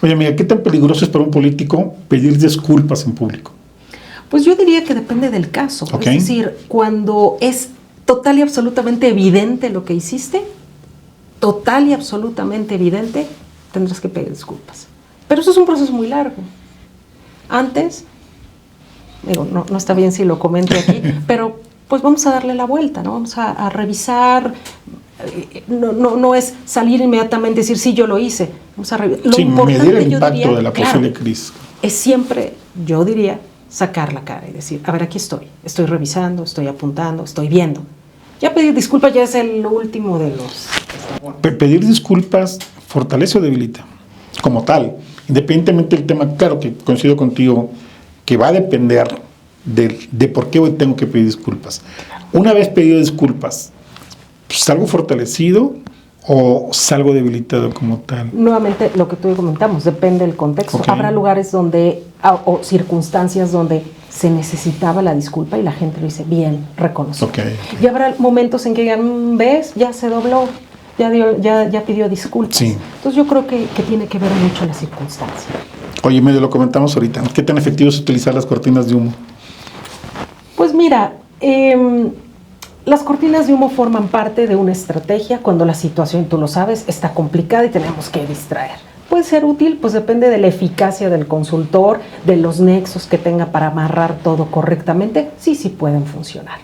Oye, amiga, ¿qué tan peligroso es para un político pedir disculpas en público? Pues yo diría que depende del caso. Okay. Es decir, cuando es total y absolutamente evidente lo que hiciste, total y absolutamente evidente, tendrás que pedir disculpas. Pero eso es un proceso muy largo. Antes, digo, no está bien si lo comento aquí, pero pues vamos a darle la vuelta, ¿no? Vamos a revisar. No es salir inmediatamente y decir, sí, yo lo hice. Vamos a revisar. Lo importante, medir el yo impacto diría, de la posible crisis. Es siempre, yo diría, sacar la cara y decir, a ver, aquí estoy revisando, estoy apuntando, estoy viendo. Ya pedir disculpas ya es el último de los... Pedir disculpas fortalece o debilita, como tal, independientemente del tema. Claro que coincido contigo que va a depender de por qué hoy tengo que pedir disculpas. Una vez pedido disculpas, ¿salgo fortalecido o salgo debilitado como tal? Nuevamente, lo que tú comentamos, depende del contexto. Okay. Habrá lugares donde, o circunstancias donde se necesitaba la disculpa y la gente lo dice bien, reconocido. Okay. Y habrá momentos en que digan, ¿ves? Ya se dobló, ya pidió disculpas. Sí. Entonces yo creo que tiene que ver mucho la circunstancia. Oye, medio lo comentamos ahorita. ¿Qué tan efectivo es utilizar las cortinas de humo? Pues mira, las cortinas de humo forman parte de una estrategia cuando la situación, tú lo sabes, está complicada y tenemos que distraer. Puede ser útil, pues depende de la eficacia del consultor, de los nexos que tenga para amarrar todo correctamente. Sí pueden funcionar.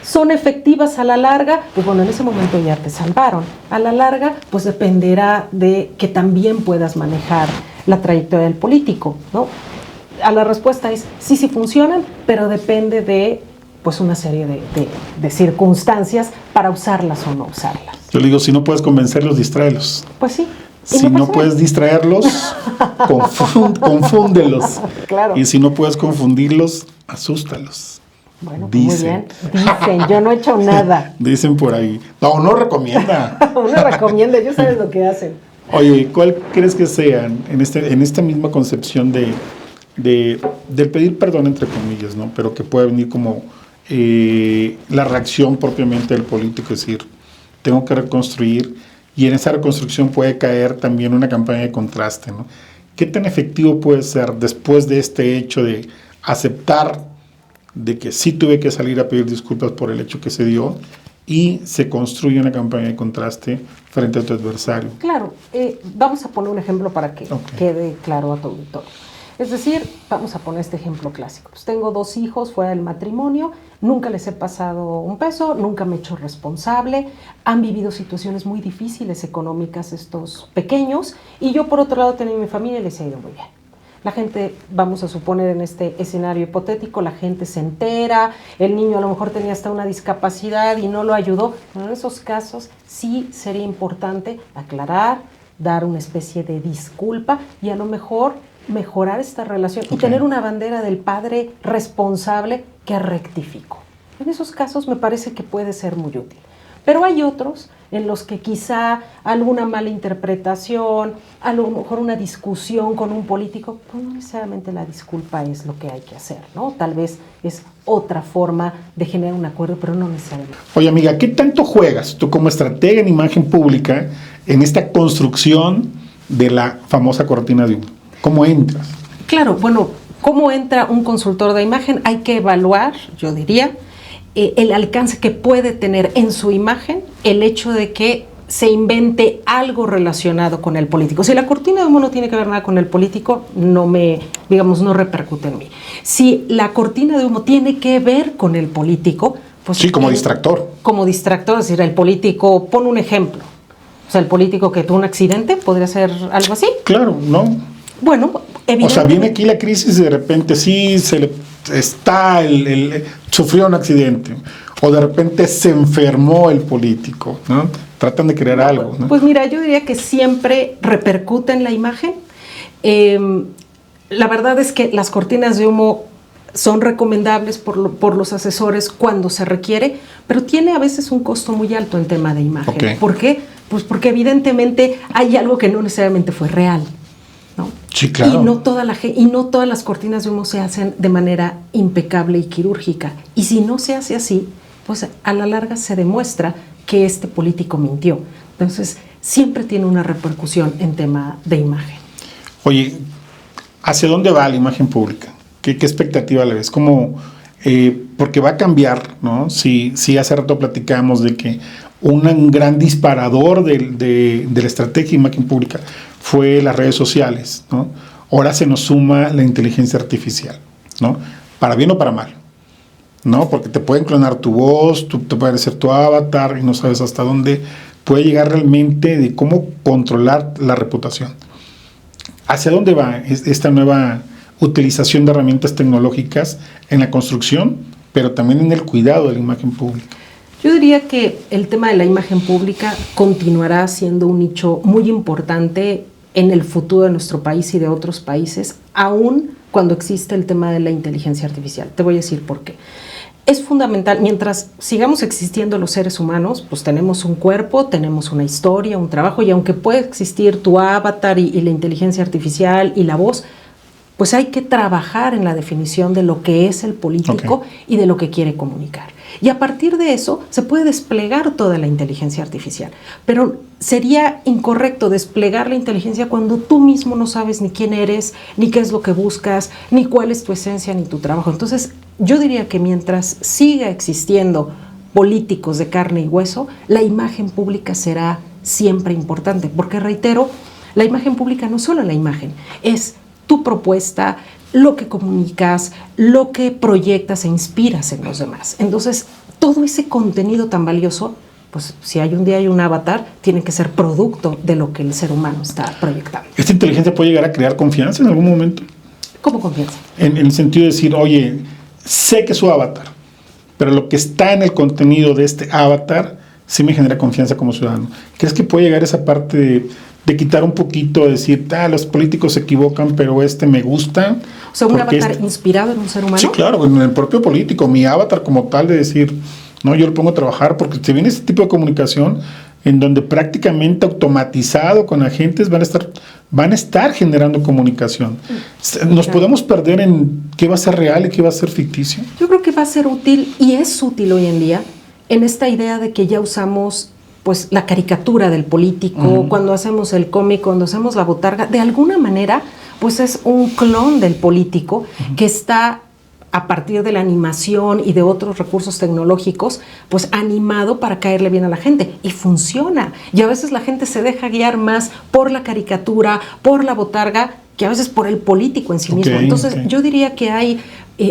¿Son efectivas a la larga? Pues bueno, en ese momento ya te salvaron. A la larga, pues dependerá de que también puedas manejar la trayectoria del político, ¿no? La respuesta es sí funcionan, pero depende de pues una serie de circunstancias para usarlas o no usarlas. Yo le digo, si no puedes convencerlos, distráelos. Pues sí. Si no puedes distraerlos, confúndelos. Claro. Y si no puedes confundirlos, asústalos. Bueno, pues muy bien. Dicen, yo no he hecho nada. Dicen por ahí. No recomienda. Uno recomienda, ellos saben lo que hacen. Oye, ¿cuál crees que sean en esta misma concepción del pedir perdón, entre comillas, ¿no? Pero que puede venir como la reacción propiamente del político, es decir, tengo que reconstruir, y en esa reconstrucción puede caer también una campaña de contraste, ¿no? ¿Qué tan efectivo puede ser después de este hecho de aceptar de que sí tuve que salir a pedir disculpas por el hecho que se dio y se construye una campaña de contraste frente a tu adversario? Claro, vamos a poner un ejemplo para que quede claro a tu auditorio. Es decir, vamos a poner este ejemplo clásico. Pues tengo 2 hijos fuera del matrimonio, nunca les he pasado un peso, nunca me he hecho responsable, han vivido situaciones muy difíciles económicas estos pequeños, y yo por otro lado tenía mi familia y les ha ido muy bien. La gente, vamos a suponer en este escenario hipotético, la gente se entera, el niño a lo mejor tenía hasta una discapacidad y no lo ayudó. Bueno, en esos casos sí sería importante aclarar, dar una especie de disculpa y a lo mejor mejorar esta relación y tener una bandera del padre responsable que rectificó. En esos casos me parece que puede ser muy útil. Pero hay otros en los que quizá alguna mala interpretación, a lo mejor una discusión con un político, pues no necesariamente la disculpa es lo que hay que hacer, ¿no? Tal vez es otra forma de generar un acuerdo, pero no necesariamente. Oye, amiga, ¿qué tanto juegas tú como estratega en imagen pública en esta construcción de la famosa cortina de humo? ¿Cómo entras? Claro, bueno, ¿cómo entra un consultor de imagen? Hay que evaluar, yo diría, el alcance que puede tener en su imagen el hecho de que se invente algo relacionado con el político. Si la cortina de humo no tiene que ver nada con el político, no repercute en mí. Si la cortina de humo tiene que ver con el político, pues... Sí, como distractor. Como distractor, es decir, el político, pon un ejemplo. O sea, el político que tuvo un accidente, ¿podría ser algo así? Claro, ¿no? Bueno, evidentemente... O sea, viene aquí la crisis y de repente sí sufrió un accidente, o de repente se enfermó el político, ¿no? Tratan de crear algo, ¿no? Pues mira, yo diría que siempre repercute en la imagen. La verdad es que las cortinas de humo son recomendables por los asesores cuando se requiere, pero tiene a veces un costo muy alto en tema de imagen. Okay. ¿Por qué? Pues porque evidentemente hay algo que no necesariamente fue real, ¿no? Sí, claro. Y no todas las cortinas de humo se hacen de manera impecable y quirúrgica. Y si no se hace así, pues a la larga se demuestra que este político mintió. Entonces, siempre tiene una repercusión en tema de imagen. Oye, ¿hacia dónde va la imagen pública? ¿Qué expectativa le ves? Porque va a cambiar, ¿no? Si hace rato platicamos de que un gran disparador de la estrategia de imagen pública fue las redes sociales, ¿no? Ahora se nos suma la inteligencia artificial, ¿no? Para bien o para mal, ¿no? Porque te pueden clonar tu voz, te puede hacer tu avatar y no sabes hasta dónde puede llegar realmente de cómo controlar la reputación. ¿Hacia dónde va esta nueva utilización de herramientas tecnológicas en la construcción, pero también en el cuidado de la imagen pública? Yo diría que el tema de la imagen pública continuará siendo un nicho muy importante en el futuro de nuestro país y de otros países, aún cuando existe el tema de la inteligencia artificial. Te voy a decir por qué. Es fundamental, mientras sigamos existiendo los seres humanos, pues tenemos un cuerpo, tenemos una historia, un trabajo, y aunque puede existir tu avatar y la inteligencia artificial y la voz, pues hay que trabajar en la definición de lo que es el político y de lo que quiere comunicar. Y a partir de eso se puede desplegar toda la inteligencia artificial. Pero sería incorrecto desplegar la inteligencia cuando tú mismo no sabes ni quién eres, ni qué es lo que buscas, ni cuál es tu esencia, ni tu trabajo. Entonces, yo diría que mientras siga existiendo políticos de carne y hueso, la imagen pública será siempre importante. Porque, reitero, la imagen pública no solo la imagen, es tu propuesta, lo que comunicas, lo que proyectas e inspiras en los demás. Entonces, todo ese contenido tan valioso, pues si hay un día hay un avatar, tiene que ser producto de lo que el ser humano está proyectando. ¿Esta inteligencia puede llegar a crear confianza en algún momento? ¿Cómo confianza? En el sentido de decir, oye, sé que es su avatar, pero lo que está en el contenido de este avatar sí me genera confianza como ciudadano. ¿Crees que puede llegar a esa parte de quitar un poquito, de decir, los políticos se equivocan, pero me gusta? O sea, un avatar inspirado en un ser humano. Sí, claro, en el propio político, mi avatar como tal, de decir, no, yo lo pongo a trabajar, porque se viene este tipo de comunicación en donde prácticamente automatizado con agentes van a estar generando comunicación. ¿Nos podemos perder en qué va a ser real y qué va a ser ficticio? Yo creo que va a ser útil, y es útil hoy en día, en esta idea de que ya usamos pues la caricatura del político, cuando hacemos el cómic, cuando hacemos la botarga, de alguna manera pues es un clon del político que está a partir de la animación y de otros recursos tecnológicos, pues animado para caerle bien a la gente, y funciona. Y a veces la gente se deja guiar más por la caricatura, por la botarga, que a veces por el político en sí mismo. Entonces yo diría que hay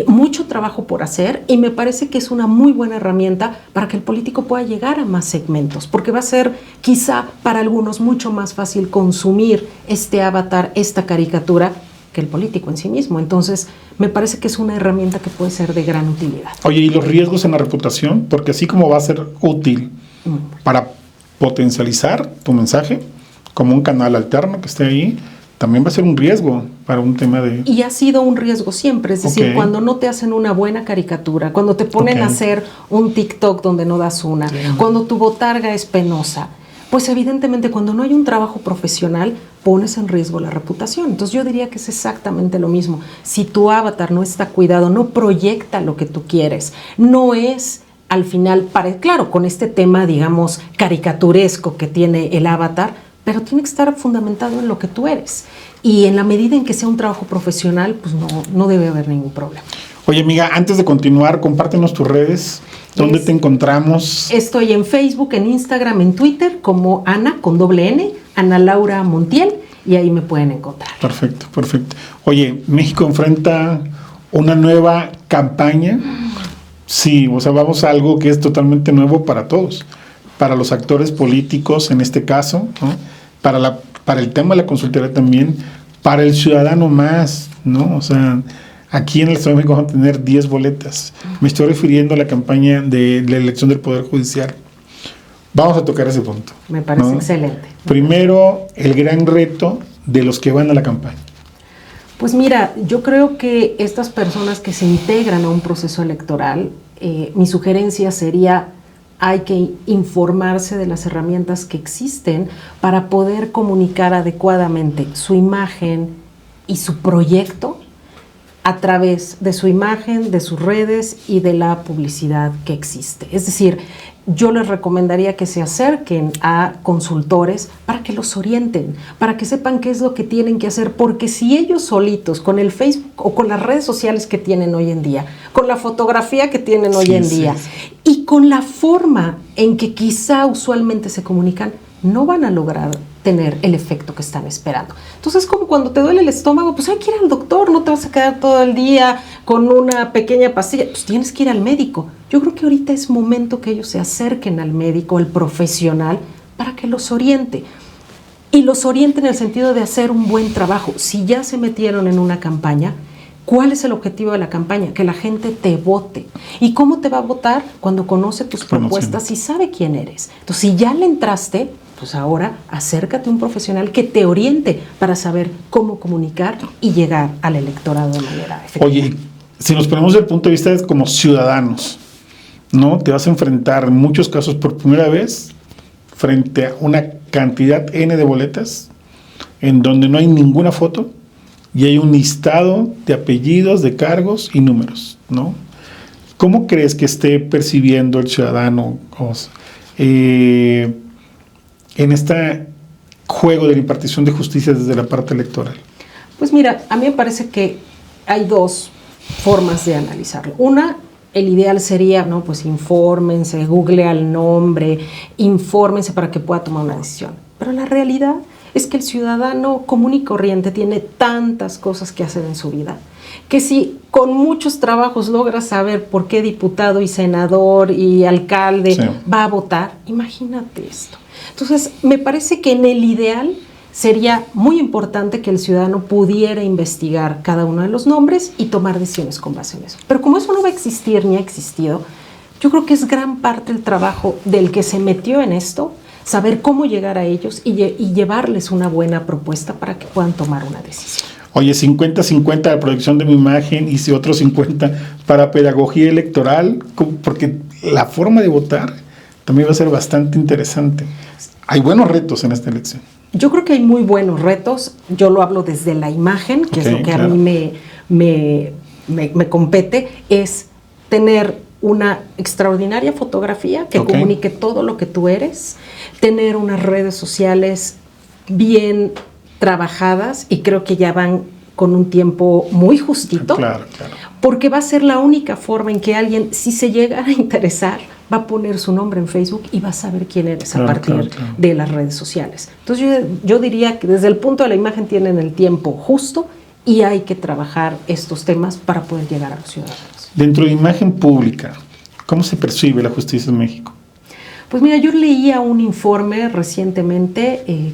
mucho trabajo por hacer, y me parece que es una muy buena herramienta para que el político pueda llegar a más segmentos, porque va a ser quizá para algunos mucho más fácil consumir este avatar, esta caricatura, que el político en sí mismo. Entonces me parece que es una herramienta que puede ser de gran utilidad. Oye, ¿y los riesgos en la reputación? Porque así como va a ser útil para potencializar tu mensaje como un canal alterno que esté ahí, también va a ser un riesgo para un tema de... Y ha sido un riesgo siempre, es decir, cuando no te hacen una buena caricatura, cuando te ponen a hacer un TikTok donde no das una, cuando tu botarga es penosa, pues evidentemente cuando no hay un trabajo profesional, pones en riesgo la reputación. Entonces yo diría que es exactamente lo mismo. Si tu avatar no está cuidado, no proyecta lo que tú quieres, no es al final, claro, con este tema, digamos, caricaturesco que tiene el avatar, pero tiene que estar fundamentado en lo que tú eres. Y en la medida en que sea un trabajo profesional, pues no debe haber ningún problema. Oye, amiga, antes de continuar, compártenos tus redes. ¿Dónde te encontramos? Estoy en Facebook, en Instagram, en Twitter, como Ana, con doble N, Ana Laura Montiel, y ahí me pueden encontrar. Perfecto, perfecto. Oye, México enfrenta una nueva campaña. Sí, o sea, vamos a algo que es totalmente nuevo para todos. Para los actores políticos, en este caso, ¿no? Para el tema de la consultoría también, para el ciudadano más, ¿no? O sea, aquí en el Estado de México vamos a tener 10 boletas. Me estoy refiriendo a la campaña de la elección del Poder Judicial. Vamos a tocar ese punto. Me parece excelente. Primero, el gran reto de los que van a la campaña. Pues mira, yo creo que estas personas que se integran a un proceso electoral, mi sugerencia sería: hay que informarse de las herramientas que existen para poder comunicar adecuadamente su imagen y su proyecto a través de su imagen, de sus redes y de la publicidad que existe. Es decir, yo les recomendaría que se acerquen a consultores para que los orienten, para que sepan qué es lo que tienen que hacer, porque si ellos solitos, con el Facebook o con las redes sociales que tienen hoy en día, con la fotografía que tienen hoy en día, y con la forma en que quizá usualmente se comunican, no van a lograr tener el efecto que están esperando. Entonces, como cuando te duele el estómago, pues hay que ir al doctor, no te vas a quedar todo el día con una pequeña pastilla, pues tienes que ir al médico. Yo creo que ahorita es momento que ellos se acerquen al médico, al profesional, para que los oriente. Y los oriente en el sentido de hacer un buen trabajo. Si ya se metieron en una campaña, ¿cuál es el objetivo de la campaña? Que la gente te vote. ¿Y cómo te va a votar? Cuando conoce tus propuestas y sabe quién eres. Entonces, si ya le entraste, pues ahora acércate a un profesional que te oriente para saber cómo comunicar y llegar al electorado de manera efectiva. Oye, si nos ponemos desde el punto de vista de como ciudadanos, ¿no? Te vas a enfrentar en muchos casos por primera vez frente a una cantidad N de boletas en donde no hay ninguna foto, y hay un listado de apellidos, de cargos y números, ¿no? ¿Cómo crees que esté percibiendo el ciudadano en este juego de la impartición de justicia desde la parte electoral? Pues mira, a mí me parece que hay dos formas de analizarlo. Una, el ideal sería, ¿no? Pues infórmense, google al nombre, infórmense para que pueda tomar una decisión. Pero la realidad es que el ciudadano común y corriente tiene tantas cosas que hacer en su vida, que si con muchos trabajos logra saber por qué diputado y senador y alcalde va a votar, imagínate esto. Entonces, me parece que en el ideal sería muy importante que el ciudadano pudiera investigar cada uno de los nombres y tomar decisiones con base en eso. Pero como eso no va a existir ni ha existido, yo creo que es gran parte del trabajo del que se metió en esto, saber cómo llegar a ellos y llevarles una buena propuesta para que puedan tomar una decisión. Oye, 50-50 la proyección de mi imagen y si otros 50 para pedagogía electoral, porque la forma de votar también va a ser bastante interesante. Hay buenos retos en esta elección. Yo creo que hay muy buenos retos. Yo lo hablo desde la imagen, que es lo que a mí me compete, es tener una extraordinaria fotografía que comunique todo lo que tú eres, tener unas redes sociales bien trabajadas, y creo que ya van con un tiempo muy justito, porque va a ser la única forma en que alguien, si se llega a interesar, va a poner su nombre en Facebook y va a saber quién eres a partir de las redes sociales. Entonces yo diría que desde el punto de la imagen tienen el tiempo justo y hay que trabajar estos temas para poder llegar a los ciudadanos. Dentro de imagen pública, ¿cómo se percibe la justicia en México? Pues mira, yo leía un informe recientemente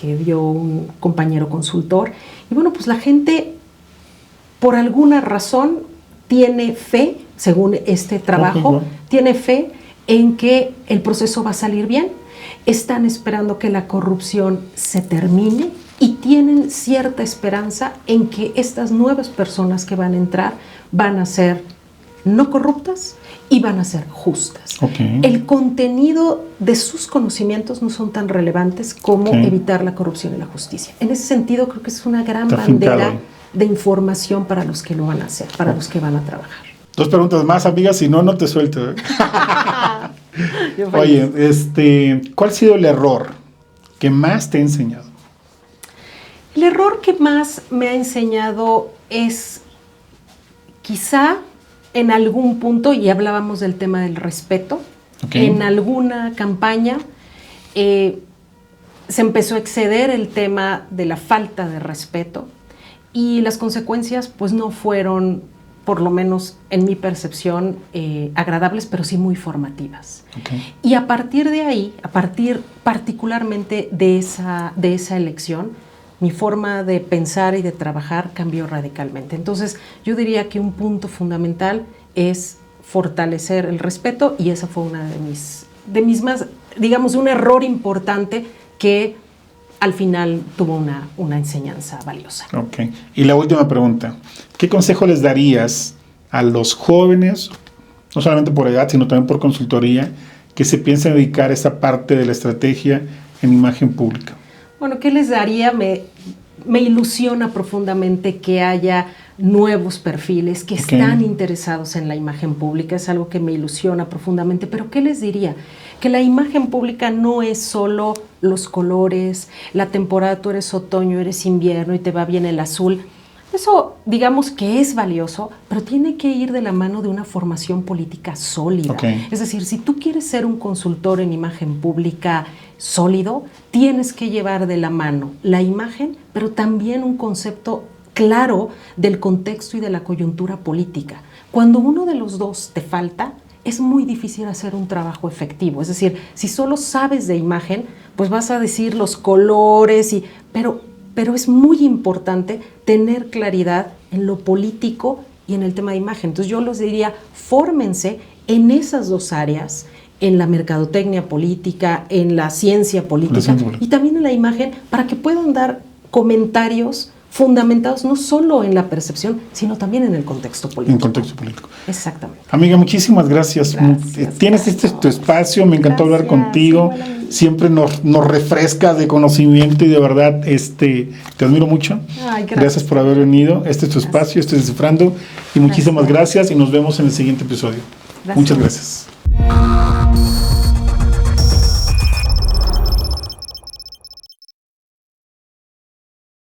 que dio un compañero consultor, y bueno, pues la gente por alguna razón tiene fe, según este trabajo, tiene fe en que el proceso va a salir bien, están esperando que la corrupción se termine y tienen cierta esperanza en que estas nuevas personas que van a entrar van a ser no corruptas y van a ser justas. El contenido de sus conocimientos no son tan relevantes como evitar la corrupción y la justicia. En ese sentido, creo que es una gran bandera de información para los que lo van a hacer, para los que van a trabajar. 2 preguntas más, amiga, si no, no te suelto. Oye, ¿cuál ha sido el error que más te ha enseñado? El error que más me ha enseñado es quizá en algún punto, y hablábamos del tema del respeto, en alguna campaña se empezó a exceder el tema de la falta de respeto y las consecuencias pues no fueron, por lo menos en mi percepción, agradables, pero sí muy formativas. Y a partir de ahí, a partir particularmente de esa elección, mi forma de pensar y de trabajar cambió radicalmente. Entonces, yo diría que un punto fundamental es fortalecer el respeto, y esa fue una de mis más, digamos, un error importante que al final tuvo una enseñanza valiosa. Y la última pregunta, ¿qué consejo les darías a los jóvenes, no solamente por edad, sino también por consultoría, que se piensan dedicar a esta parte de la estrategia en imagen pública? Bueno, ¿qué les daría? Me ilusiona profundamente que haya nuevos perfiles que están interesados en la imagen pública, es algo que me ilusiona profundamente, pero ¿qué les diría? Que la imagen pública no es solo los colores, la temporada, tú eres otoño, eres invierno y te va bien el azul. Eso, digamos que es valioso, pero tiene que ir de la mano de una formación política sólida. Es decir, si tú quieres ser un consultor en imagen pública sólido, tienes que llevar de la mano la imagen, pero también un concepto claro del contexto y de la coyuntura política. Cuando uno de los dos te falta, es muy difícil hacer un trabajo efectivo. Es decir, si solo sabes de imagen, pues vas a decir los colores, pero es muy importante tener claridad en lo político y en el tema de imagen. Entonces yo les diría, fórmense en esas dos áreas, en la mercadotecnia política, en la ciencia política y también en la imagen, para que puedan dar comentarios fundamentados no solo en la percepción, sino también en el contexto político. En contexto político. Exactamente. Amiga, muchísimas gracias. Tienes tu espacio, me encantó hablar contigo. Siempre nos refresca de conocimiento y de verdad te admiro mucho. Ay, gracias por haber venido. Este es tu espacio, este es Descifrando. Y muchísimas gracias y nos vemos en el siguiente episodio. Muchas gracias.